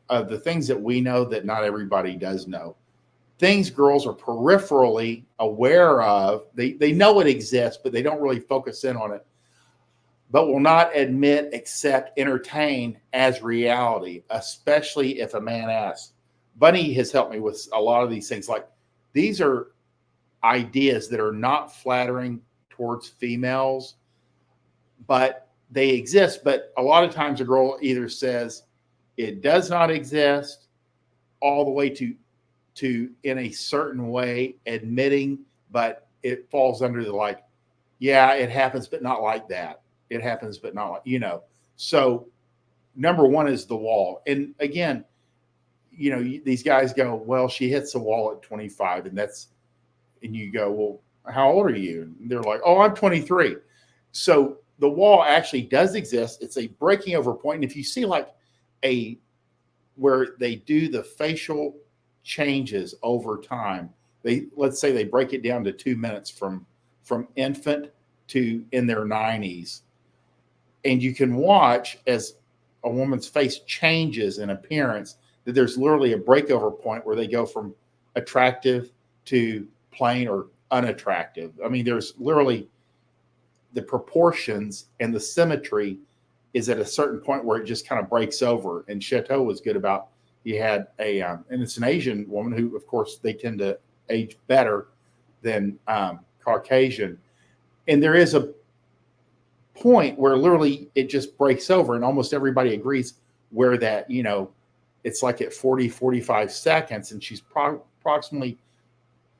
of the things that we know that not everybody does know. Things girls are peripherally aware of. They know it exists, but they don't really focus in on it, but will not admit, accept, entertain as reality, especially if a man asks. Bunny has helped me with a lot of these things. Like, these are ideas that are not flattering towards females, but they exist. But a lot of times a girl either says it does not exist, all the way to in a certain way admitting, but it falls under the like, yeah, it happens, but not like that. It happens, but not like, So number one is the wall. And again, these guys go, well, she hits the wall at 25, and you go, well, how old are you? And they're like, oh, I'm 23. So the wall actually does exist. It's a breaking over point. And if you see like where they do the facial changes over time, let's say they break it down to 2 minutes from infant to in their 90s. And you can watch as a woman's face changes in appearance, that there's literally a breakover point where they go from attractive to plain or unattractive. I mean, there's literally the proportions and the symmetry is at a certain point where it just kind of breaks over. And Chateau was good about, he had and it's an Asian woman who, of course, they tend to age better than Caucasian. And there is a point where literally it just breaks over, and almost everybody agrees where that, it's like at 45 seconds, and she's approximately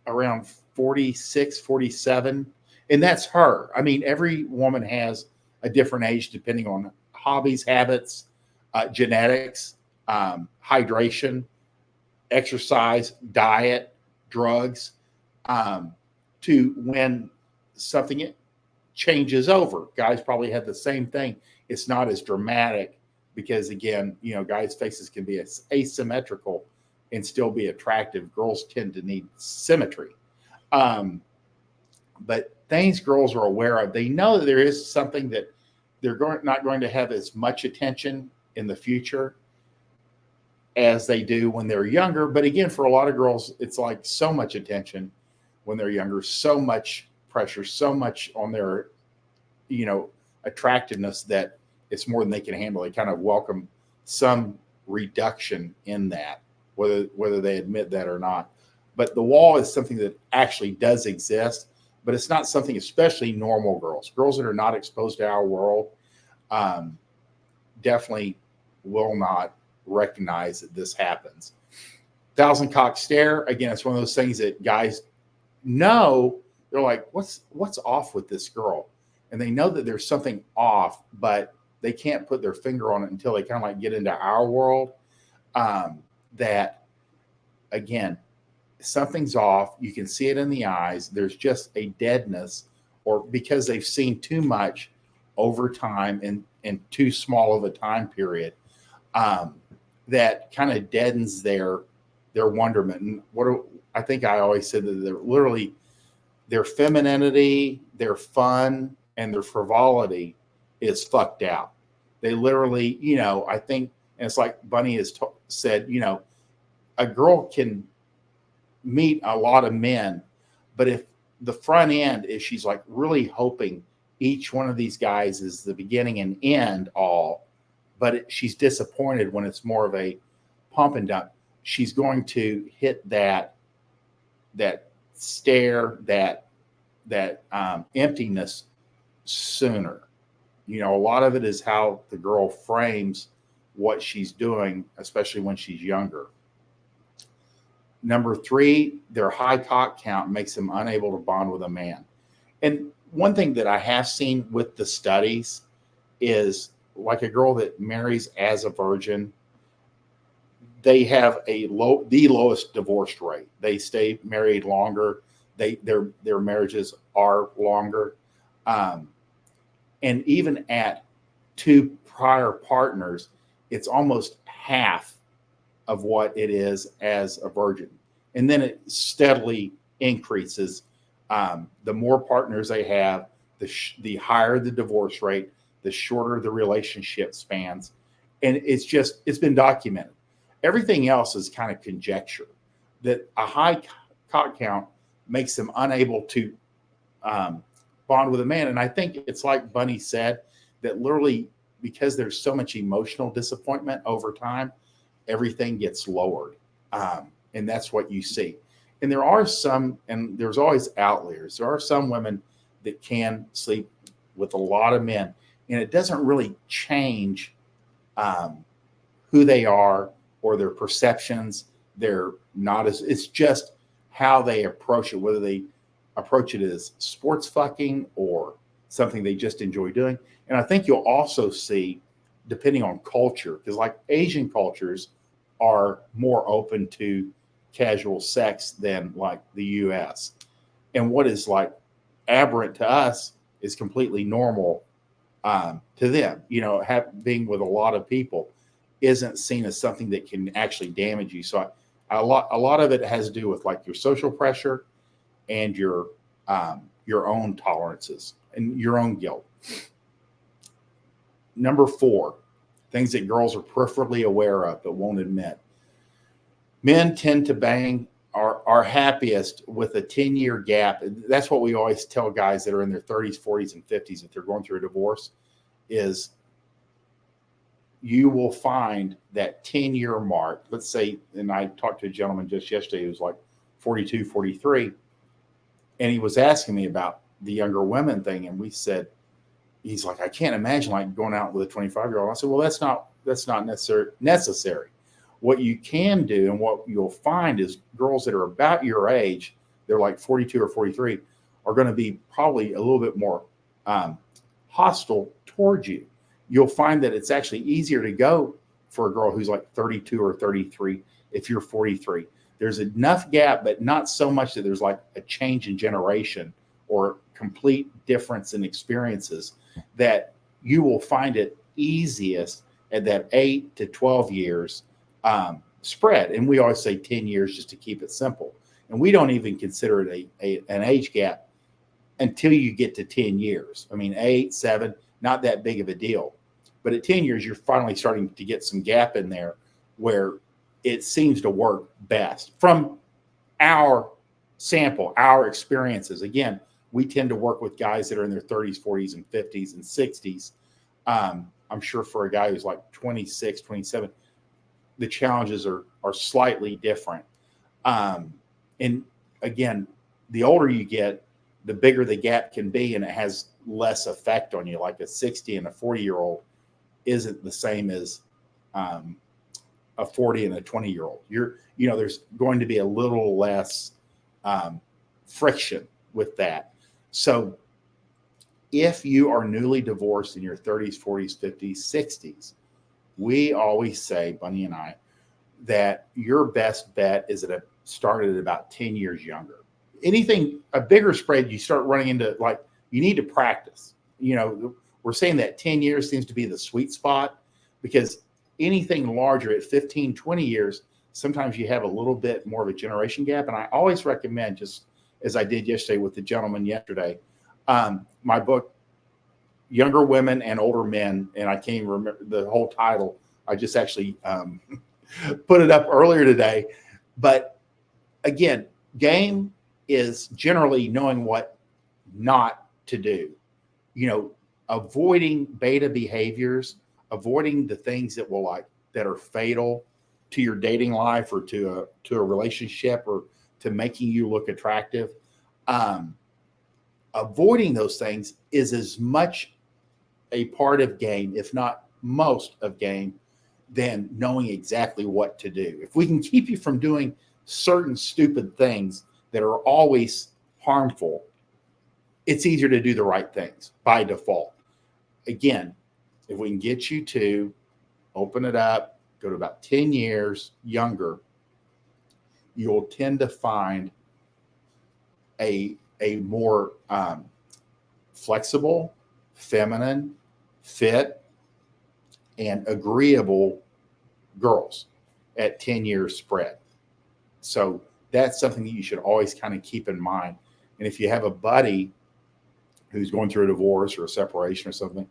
around 46, 47. And that's her. I mean, every woman has a different age depending on hobbies, habits, genetics, hydration, exercise, diet, drugs, to when something changes over. Guys probably have the same thing. It's not as dramatic because, again, guys' faces can be asymmetrical and still be attractive. Girls tend to need symmetry. But things girls are aware of, they know that there is something that they're not going to have as much attention in the future as they do when they're younger. But again, for a lot of girls, it's like so much attention when they're younger, so much pressure, so much on their, attractiveness that it's more than they can handle. They kind of welcome some reduction in that, whether they admit that or not. But the wall is something that actually does exist, but it's not something, especially normal girls that are not exposed to our world, definitely will not recognize that this happens. Thousand cock stare. Again, it's one of those things that guys know. They're like, what's off with this girl? And they know that there's something off, but they can't put their finger on it until they kind of like get into our world. That, again, something's off. You can see it in the eyes. There's just a deadness, or because they've seen too much over time in too small of a time period, that kind of deadens their wonderment. And I think I always said that they're literally, their femininity, their fun, and their frivolity is fucked out. They literally, I think, and it's like Bunny has said, a girl can meet a lot of men, but if the front end is she's like really hoping each one of these guys is the beginning and end all, but she's disappointed when it's more of a pump and dump, she's going to hit that stare, that emptiness sooner. A lot of it is how the girl frames what she's doing, especially when she's younger. Number 3, their high cock count makes them unable to bond with a man. And one thing that I have seen with the studies is like a girl that marries as a virgin, they have the lowest divorce rate. They stay married longer. Their marriages are longer. And even at 2 prior partners, it's almost half of what it is as a virgin. And then it steadily increases. The more partners they have, the higher the divorce rate, the shorter the relationship spans. And it's been documented. Everything else is kind of conjecture. That a high cock count makes them unable to bond with a man. And I think it's like Bunny said, that literally because there's so much emotional disappointment over time, everything gets lowered. And that's what you see. And there are some, and there's always outliers. There are some women that can sleep with a lot of men, and it doesn't really change who they are or their perceptions. They're not as, it's just how they approach it, whether they approach it as sports fucking or something they just enjoy doing. And I think you'll also see, depending on culture, because like Asian cultures are more open to casual sex than like the US. And what is like aberrant to us is completely normal to them. You know, being with a lot of people isn't seen as something that can actually damage you. So a lot of it has to do with like your social pressure and your own tolerances and your own guilt. Number 4, things that girls are peripherally aware of but won't admit. Men tend to bang are happiest with a 10-year gap. That's what we always tell guys that are in their 30s, 40s, and 50s if they're going through a divorce is you will find that 10-year mark. Let's say, and I talked to a gentleman just yesterday who was like 42, 43, and he was asking me about the younger women thing. And we said, he's like, I can't imagine like going out with a 25-year-old. I said, well, that's not necessary. What you can do and what you'll find is girls that are about your age, they're like 42 or 43, are going to be probably a little bit more hostile towards you. You'll find that it's actually easier to go for a girl who's like 32 or 33 if you're 43. There's enough gap, but not so much that there's like a change in generation or complete difference in experiences, that you will find it easiest at that 8 to 12 years spread. And we always say 10 years just to keep it simple. And we don't even consider it an age gap until you get to 10 years. I mean, 8, 7, not that big of a deal. But at 10 years, you're finally starting to get some gap in there where it seems to work best from our sample, our experiences. Again, we tend to work with guys that are in their 30s, 40s, and 50s and 60s. I'm sure for a guy who's like 26, 27, the challenges are slightly different. And again, the older you get, the bigger the gap can be, and it has less effect on you. Like a 60 and a 40-year-old isn't the same as a 40 and a 20-year-old. There's going to be a little less friction with that. So if you are newly divorced in your 30s, 40s, 50s, 60s, we always say, Bunny and I, that your best bet is started at about 10 years younger. Anything, a bigger spread, you start running into, like, you need to practice. We're saying that 10 years seems to be the sweet spot, because anything larger at 15, 20 years, sometimes you have a little bit more of a generation gap. And I always recommend, just as I did yesterday with the gentleman yesterday, my book, Younger Women and Older Men, and I can't even remember the whole title. I just actually put it up earlier today. But again, game is generally knowing what not to do. Avoiding beta behaviors, avoiding the things that are fatal to your dating life or to a relationship or to making you look attractive. Avoiding those things is as much a part of game, if not most of game, than knowing exactly what to do. If we can keep you from doing certain stupid things that are always harmful, it's easier to do the right things by default. Again, if we can get you to open it up, go to about 10 years younger, you'll tend to find a more flexible, feminine, fit, and agreeable girls at 10 years spread. So that's something that you should always kind of keep in mind. And if you have a buddy who's going through a divorce or a separation or something,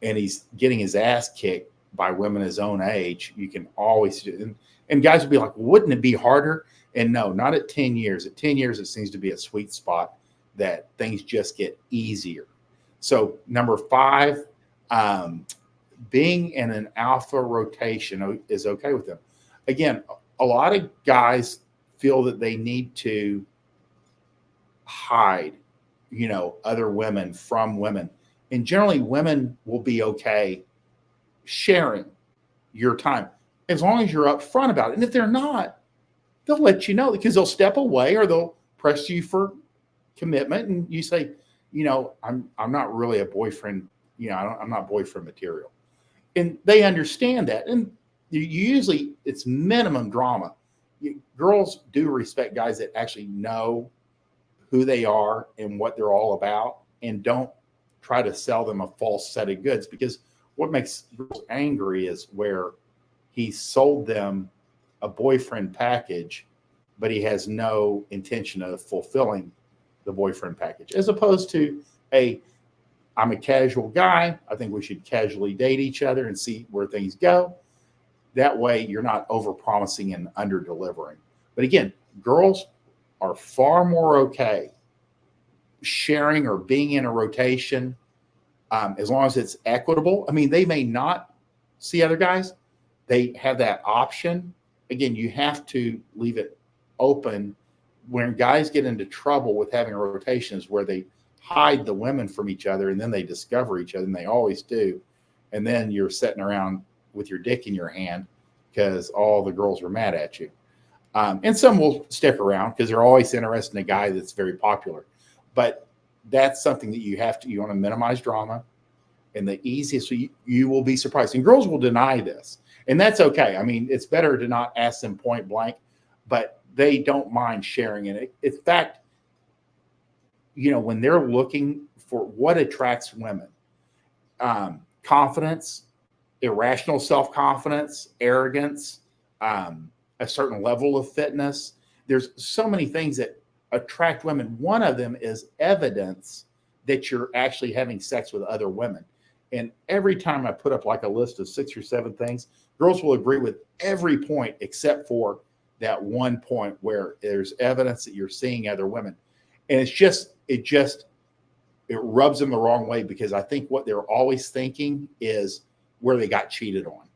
and he's getting his ass kicked by women his own age, you can always do. And guys would be like, wouldn't it be harder? And no, not at 10 years. At 10 years, it seems to be a sweet spot that things just get easier. So number 5, being in an alpha rotation is okay with them. Again, a lot of guys feel that they need to hide, other women from women. And generally women will be okay sharing your time as long as you're upfront about it. And if they're not, they'll let you know, because they'll step away or they'll press you for commitment. And you say, I'm not really a boyfriend. I'm not boyfriend material. And they understand that. And usually it's minimum drama. Girls do respect guys that actually know who they are and what they're all about, and don't try to sell them a false set of goods, because what makes girls angry is where he sold them a boyfriend package, but he has no intention of fulfilling the boyfriend package, as opposed to I'm a casual guy. I think we should casually date each other and see where things go. That way you're not over promising and under delivering. But again, girls are far more okay sharing or being in a rotation, as long as it's equitable. I mean, they may not see other guys. They have that option. Again, you have to leave it open. When guys get into trouble with having a rotation is where they hide the women from each other, and then they discover each other, and they always do. And then you're sitting around with your dick in your hand because all the girls are mad at you. And some will stick around because they're always interested in a guy that's very popular. But that's something that you want to minimize drama. And the easiest, so you will be surprised. And girls will deny this. And that's okay. I mean, it's better to not ask them point blank, but they don't mind sharing it. In fact, when they're looking for what attracts women, confidence, irrational self-confidence, arrogance, a certain level of fitness. There's so many things that attract women. One of them is evidence that you're actually having sex with other women. And every time I put up like a list of 6 or 7 things, girls will agree with every point except for that one point where there's evidence that you're seeing other women. And it rubs them the wrong way, because I think what they're always thinking is where they got cheated on.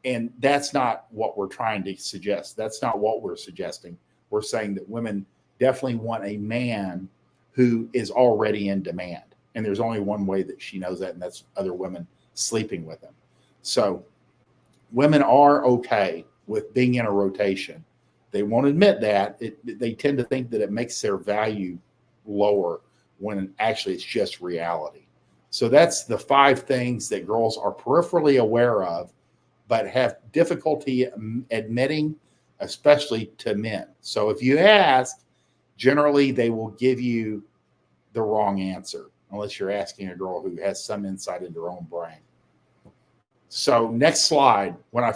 And that's not what we're trying to suggest. That's not what we're suggesting. We're saying that women definitely want a man who is already in demand. And there's only one way that she knows that, and that's other women sleeping with him. So women are okay with being in a rotation. They won't admit that. They tend to think that it makes their value lower, when actually it's just reality. So that's the 5 things that girls are peripherally aware of, but have difficulty admitting, especially to men. So if you ask, generally they will give you the wrong answer, unless you're asking a girl who has some insight into her own brain. So next slide. When I